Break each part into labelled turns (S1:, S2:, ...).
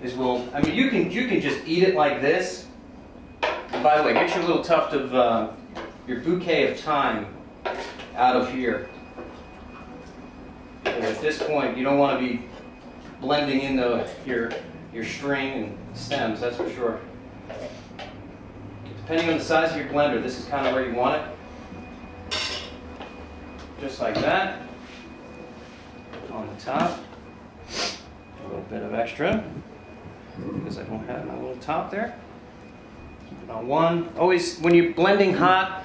S1: is I mean, you can just eat it like this. And by the way, get your little tuft of your bouquet of thyme out of here. And at this point, you don't want to be blending into your string and stems, that's for sure. Depending on the size of your blender, this is kind of where you want it. Just like that. On the top. A little bit of extra, because I don't have my little top there. Keep it on one. Always, when you're blending hot,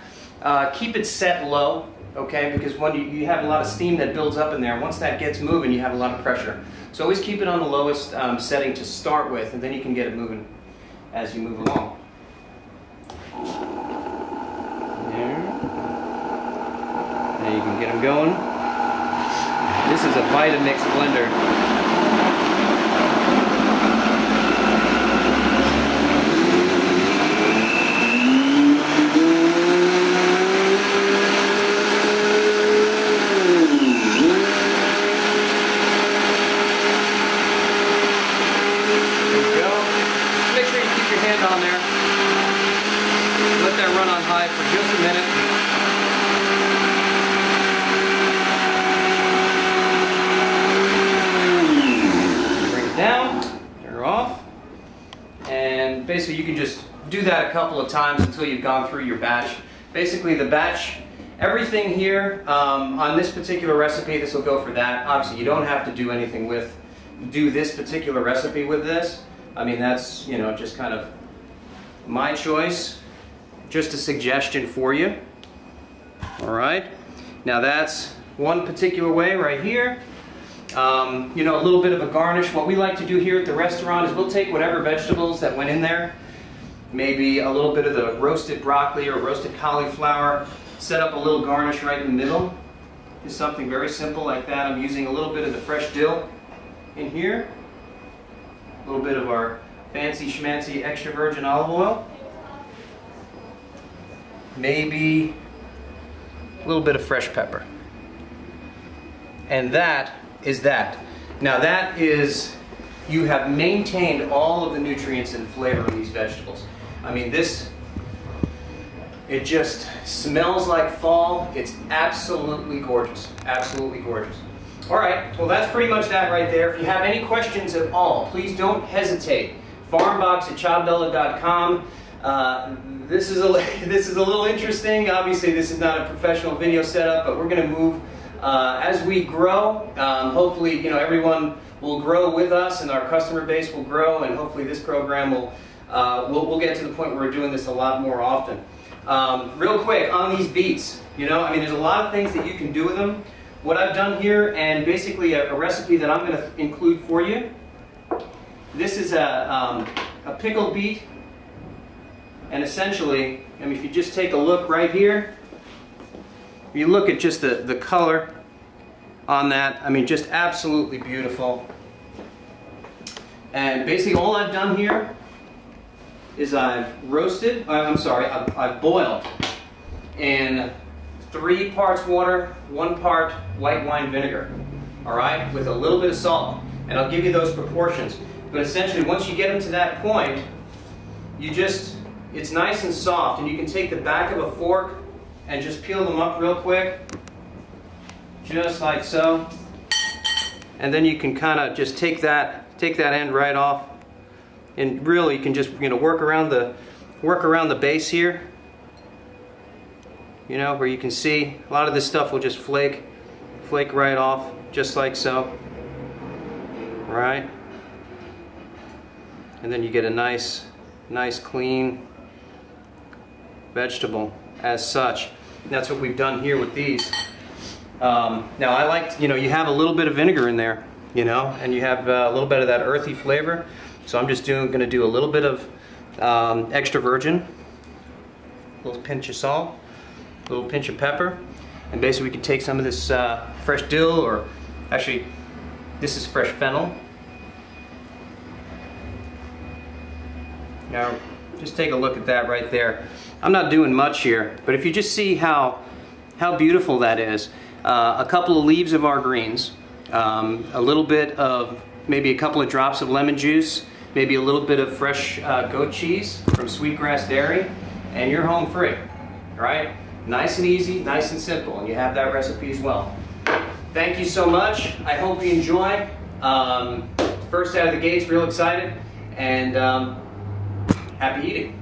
S1: keep it set low, okay? Because when you have a lot of steam that builds up in there, once that gets moving, you have a lot of pressure. So always keep it on the lowest setting to start with, and then you can get it moving as you move along. There you can get them going. This is a Vitamix blender. On there. Let that run on high for just a minute. Bring it down, turn her off, and basically you can just do that a couple of times until you've gone through your batch. Basically the batch, everything here on this particular recipe, this will go for that. Obviously you don't have to do anything do this particular recipe with this. I mean, that's, you know, just kind of my choice, just a suggestion for you. All right, now that's one particular way right here. You know, a little bit of a garnish. What we like to do here at the restaurant is we'll take whatever vegetables that went in there, maybe a little bit of the roasted broccoli or roasted cauliflower, set up a little garnish right in the middle. Just something very simple like that. I'm using a little bit of the fresh dill in here, a little bit of our fancy schmancy extra virgin olive oil, maybe a little bit of fresh pepper. And that is that. Now that is, you have maintained all of the nutrients and flavor in these vegetables. I mean, this, it just smells like fall. It's absolutely gorgeous, absolutely gorgeous. All right, well that's pretty much that right there. If you have any questions at all, please don't hesitate. FarmBox@chowbella.com. This is a little interesting. Obviously, this is not a professional video setup, but we're going to move as we grow. Hopefully, you know, everyone will grow with us, and our customer base will grow, and hopefully, this program will we'll get to the point where we're doing this a lot more often. Real quick on these beets, you know, I mean, there's a lot of things that you can do with them. What I've done here, and basically a recipe that I'm going to include for you. This is a pickled beet, and essentially, I mean, if you just take a look right here, you look at just the color on that, I mean, just absolutely beautiful. And basically all I've done here is I've boiled in 3 parts water, 1 part white wine vinegar, all right, with a little bit of salt. And I'll give you those proportions. But essentially, once you get them to that point, it's nice and soft, and you can take the back of a fork and just peel them up real quick, just like so. And then you can kind of just take that end right off, and really you can just, you know, work around the base here, you know, where you can see a lot of this stuff will just flake right off, just like so. Right? And then you get a nice clean vegetable as such. And that's what we've done here with these. Now I like, you know, you have a little bit of vinegar in there, you know, and you have a little bit of that earthy flavor. So I'm just going to do a little bit of extra virgin, a little pinch of salt, a little pinch of pepper, and basically we can take some of this fresh dill, or actually this is fresh fennel. Now just take a look at that right there. I'm not doing much here, but if you just see how beautiful that is. A couple of leaves of our greens, a little bit of, maybe a couple of drops of lemon juice, maybe a little bit of fresh goat cheese from Sweetgrass Dairy, and you're home free, all right? Nice and easy, nice and simple, and you have that recipe as well. Thank you so much. I hope you enjoy. First out of the gates, real excited, and happy eating.